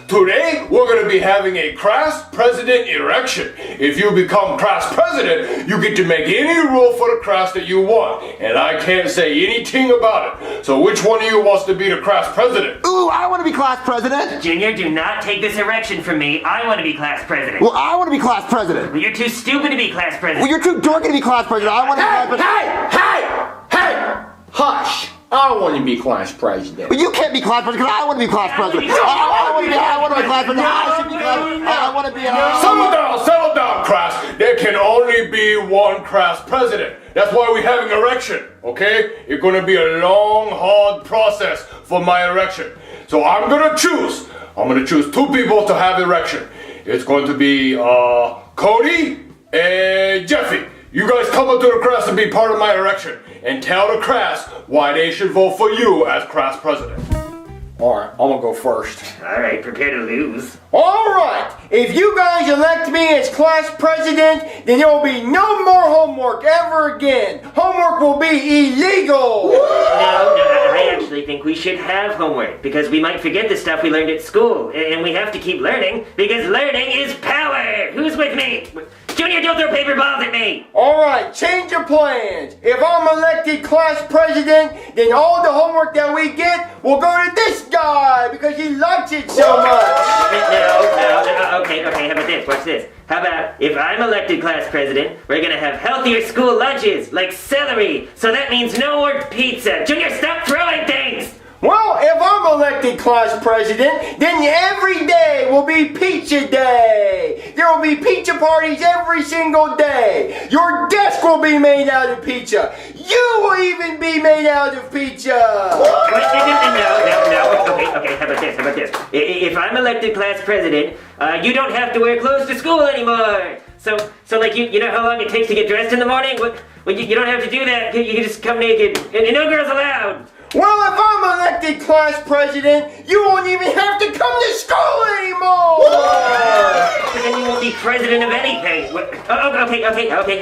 Today, we're going to be having a class president election. If you become class president, you get to make any rule for the class that you want. And I can't say anything about it. So which one of you wants to be the class president? Ooh, I want to be class president. Junior, do not take this erection from me. I want to be class president. Well, I want to be class president. Well, you're too stupid to be class president. Well, you're too dorky to be class president. I want to be class president. Hey! Hush! I want to be class president. Well, you can't be class president because I want to be class president. I want to be class president. I should be class. I want to be. Settle down, class. There can only be one class president. That's why we're having an election, okay? It's going to be a long, hard process for my election. So I'm going to choose. I'm going to choose two people to have election. It's going to be Cody and Jeffy. You guys come up to the class and be part of my election and tell the class why they should vote for you as class president. Alright, I'm gonna go first. Alright, prepare to lose. Alright, if you guys elect me as class president, then there will be no more homework ever again. Homework will be illegal. No, I actually think we should have homework because we might forget the stuff we learned at school. And we have to keep learning because learning is power. Who's with me? Junior, don't throw paper balls at me! Alright, change your plans. If I'm elected class president, then all the homework that we get will go to this guy because he likes it so much. No, okay, how about this? Watch this. How about if I'm elected class president, we're gonna have healthier school lunches, like celery, so that means no more pizza. Junior, stop throwing things! Well, if I'm elected class president, then every day will be pizza day. There will be pizza parties every single day. Your desk will be made out of pizza. You will even be made out of pizza. No. Okay, how about this? If I'm elected class president, you don't have to wear clothes to school anymore. So like, you know how long it takes to get dressed in the morning? Well, you don't have to do that. You can just come naked. And no girls allowed. Well, if I'm elected class president, you won't even have to come to school anymore! But then you won't be president of anything. Okay, how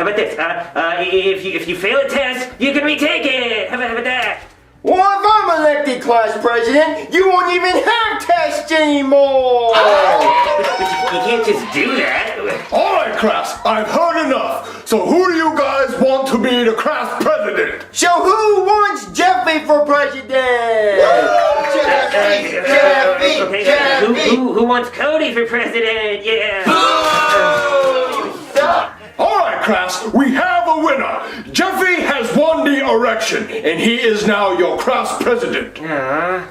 about this? If you fail a test, you can retake it. How about that? Well, if I'm elected class president, you won't even have tests anymore! But you can't just do that. Alright, class, I've heard enough. So who do you guys want to be the class president? So who wants Jeffy for president? Jeffy! Who wants Cody for president? Yeah! Alright, class, we have a winner. Jeffy has won the election, and he is now your class president. Yay!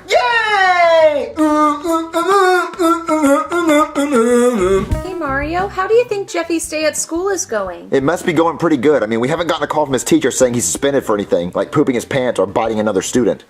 Hey Mario, how do you think Jeffy's day at school is going? It must be going pretty good. I mean, we haven't gotten a call from his teacher saying he's suspended for anything, like pooping his pants or biting another student.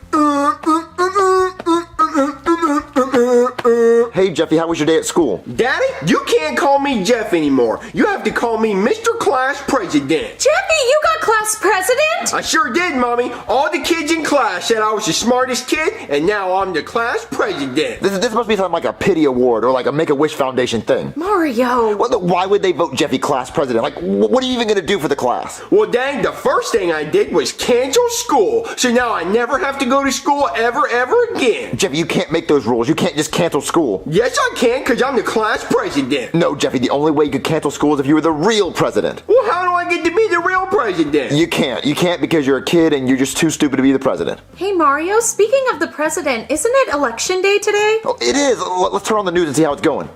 Hey Jeffy, how was your day at school? Daddy, you can't call me Jeff anymore. You have to call me Mr. Class President. Jeffy, you got class president? I sure did, Mommy. All the kids in class said I was the smartest kid, and now I'm the class president. This must be something like a pity award or like a Make-A-Wish Foundation thing. Mario! Why would they vote Jeffy class president? Like, what are you even gonna do for the class? Well, dang, the first thing I did was cancel school, so now I never have to go to school ever again. Jeffy, you can't make those rules. You can't just cancel school. Yes, I can, because I'm the class president. No, Jeffy, the only way you could cancel school is if you were the real president. Well, how do I get to be the real president? You can't. You can't because you're a kid and you're just too stupid to be the president. Hey Mario, speaking of the president, isn't it election day today? Oh, it is. Let's turn on the news and see how it's going.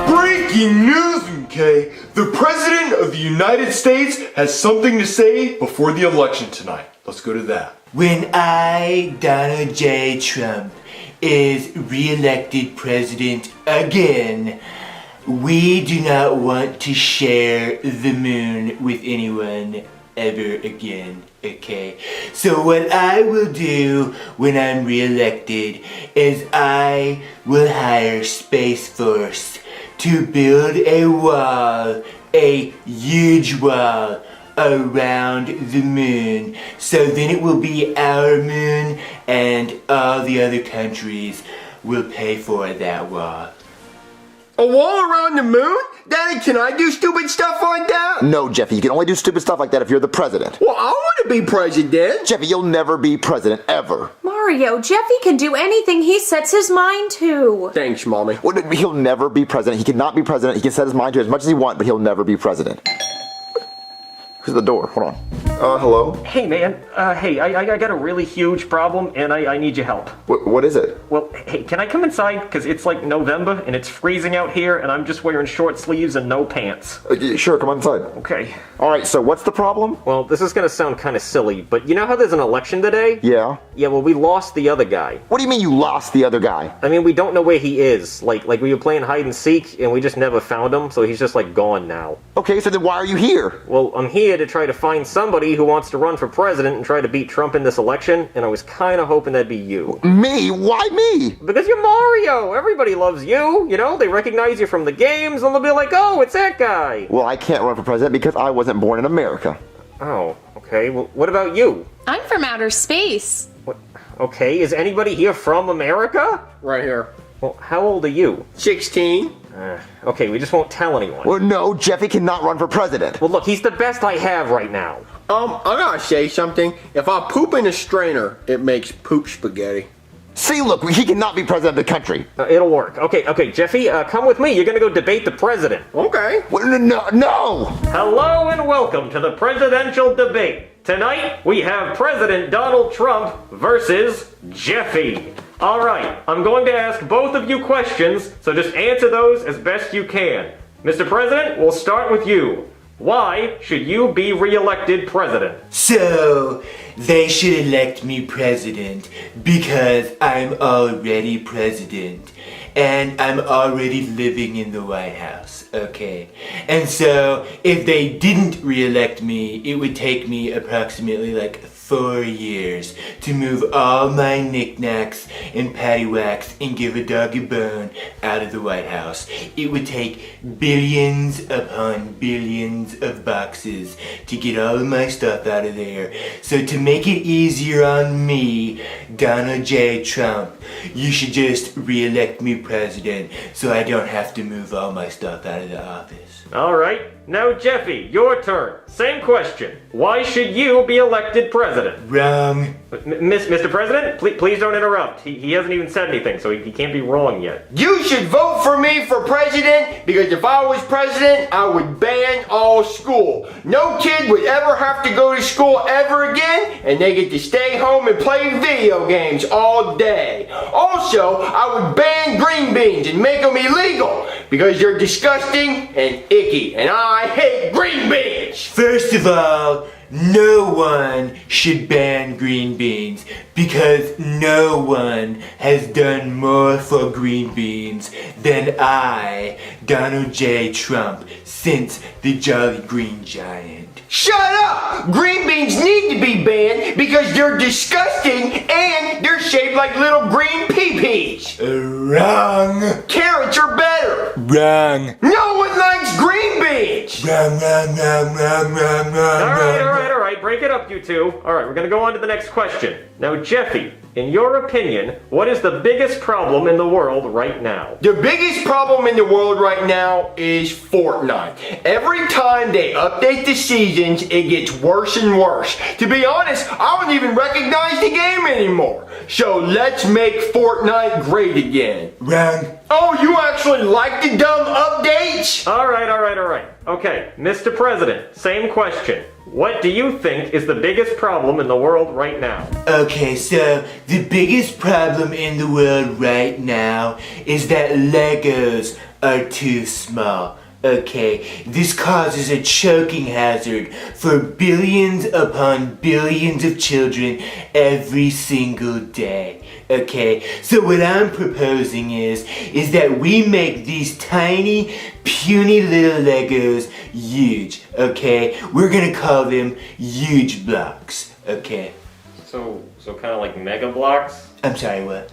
Breaking news, okay? The President of the United States has something to say before the election tonight. Let's go to that. When I, Donald J. Trump, is re-elected president again, we do not want to share the moon with anyone ever again, okay? So what I will do when I'm re-elected is I will hire Space Force to build a wall, a huge wall, around the moon. So then it will be our moon and all the other countries will pay for that wall. A wall around the moon? Daddy, can I do stupid stuff like that? No, Jeffy, you can only do stupid stuff like that if you're the president. Well, I want to be president. Jeffy, you'll never be president, ever. Mario, Jeffy can do anything he sets his mind to. Thanks, Mommy. He'll never be president. He cannot be president. He can set his mind to it as much as he wants, but he'll never be president. Who's at the door? Hold on. Hello? Hey man, I got a really huge problem and I need your help. What is it? Well, hey, can I come inside? Because it's like November and it's freezing out here and I'm just wearing short sleeves and no pants. Sure, come on inside. Okay. Alright, so what's the problem? Well, this is gonna sound kind of silly, but you know how there's an election today? Yeah. Yeah, well, we lost the other guy. What do you mean you lost the other guy? I mean, we don't know where he is. Like we were playing hide and seek and we just never found him, so he's just like gone now. Okay, so then why are you here? Well, I'm here to try to find somebody who wants to run for president and try to beat Trump in this election, and I was kind of hoping that'd be you. Me? Why me? Because you're Mario! Everybody loves you, you know? They recognize you from the games, and they'll be like, oh, it's that guy! Well, I can't run for president because I wasn't born in America. Oh, okay. Well, what about you? I'm from outer space. What? Okay, is anybody here from America? Right here. Well, how old are you? 16. Okay, we just won't tell anyone. Well, no, Jeffy cannot run for president. Well, look, he's the best I have right now. I gotta say something. If I poop in a strainer, it makes poop spaghetti. See, look, he cannot be president of the country. It'll work. Okay, Jeffy, come with me. You're gonna go debate the president. Okay. No! Hello and welcome to the presidential debate. Tonight, we have President Donald Trump versus Jeffy. Alright, I'm going to ask both of you questions, so just answer those as best you can. Mr. President, we'll start with you. Why should you be re-elected president? So, they should elect me president because I'm already president. And I'm already living in the White House, okay? And so, if they didn't re-elect me, it would take me approximately like 4 years to move all my knickknacks and paddywhacks and give a dog a bone out of the White House. It would take billions upon billions of boxes to get all of my stuff out of there. So to make it easier on me, Donald J. Trump, you should just re-elect me president so I don't have to move all my stuff out of the office. Alright, now Jeffy, your turn. Same question. Why should you be elected president? Wrong. Mr. President, please don't interrupt. He hasn't even said anything, so he can't be wrong yet. You should vote for me for president because if I was president, I would ban all school. No kid would ever have to go to school ever again, and they get to stay home and play video games all day. Also, I would ban green beans and make them illegal because they're disgusting and icky, and I hate green beans. First of all, no one should ban green beans because no one has done more for green beans than I, Donald J. Trump, since the Jolly Green Giant. Shut up! Green beans need to be banned because they're disgusting and they're shaped like little green pea-peas. Wrong. Carrots are better. Wrong. No one likes green beans. Wrong. Alright, break it up, you two. Alright, we're gonna go on to the next question. Now, Jeffy, in your opinion, what is the biggest problem in the world right now? The biggest problem in the world right now is Fortnite. Every time they update the seasons, it gets worse and worse. To be honest, I don't even recognize the game anymore. So let's make Fortnite great again. Wrong. Oh, you actually like the dumb updates? Alright. Okay, Mr. President, same question. What do you think is the biggest problem in the world right now? Okay, so the biggest problem in the world right now is that Legos are too small. Okay, this causes a choking hazard for billions upon billions of children every single day. Okay, so what I'm proposing is that we make these tiny, puny little Legos huge, okay? We're gonna call them huge blocks, okay? So kind of like Mega Blocks? I'm sorry, what?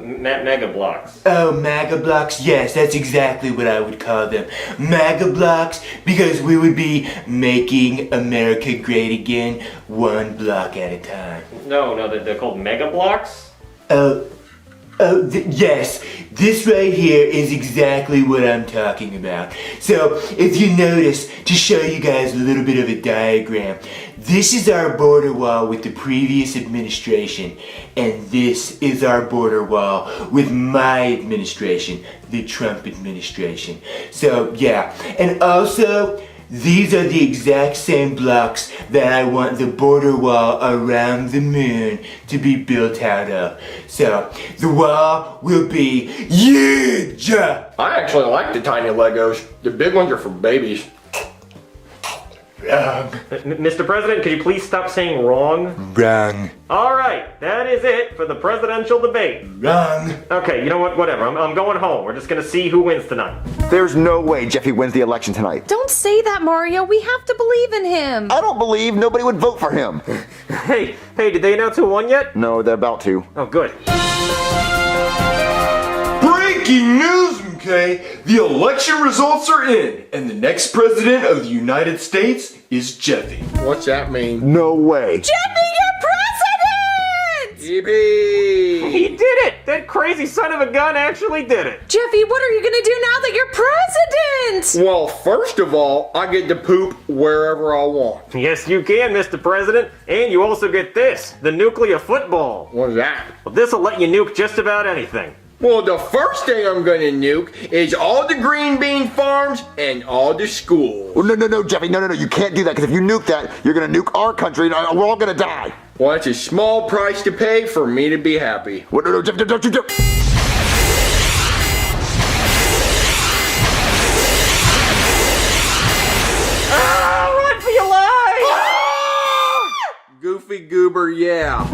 Mega Blocks. Oh, Mega Blocks? Yes, that's exactly what I would call them. Mega Blocks, because we would be making America great again, one block at a time. No, they're called Mega Blocks? Yes, this right here is exactly what I'm talking about. So, if you notice, to show you guys a little bit of a diagram, this is our border wall with the previous administration, and this is our border wall with my administration, the Trump administration. So, yeah, and also, these are the exact same blocks that I want the border wall around the moon to be built out of. So, the wall will be huge! I actually like the tiny Legos. The big ones are for babies. Wrong. Mr. President, could you please stop saying wrong? Wrong. All right, that is it for the presidential debate. Wrong. Okay, you know what? Whatever. I'm going home. We're just gonna see who wins tonight. There's no way Jeffy wins the election tonight. Don't say that, Mario. We have to believe in him. I don't believe nobody would vote for him. Hey, did they announce who won yet? No, they're about to. Oh, good. Breaking news, okay? The election results are in, and the next president of the United States is Jeffy. What's that mean? No way. Jeffy, you're president! Yippee! He did it! That crazy son of a gun actually did it. Jeffy, what are you gonna do now that you're president? Well, first of all, I get to poop wherever I want. Yes, you can, Mr. President. And you also get this, the nuclear football. What's that? Well, this'll let you nuke just about anything. Well, the first thing I'm gonna nuke is all the green bean farms and all the schools. Well, no, Jeffy, no, you can't do that, because if you nuke that, you're gonna nuke our country, and we're all gonna die. Well, it's a small price to pay for me to be happy. Well, no, Jeffy, don't you. Run for your life! Goofy goober, yeah.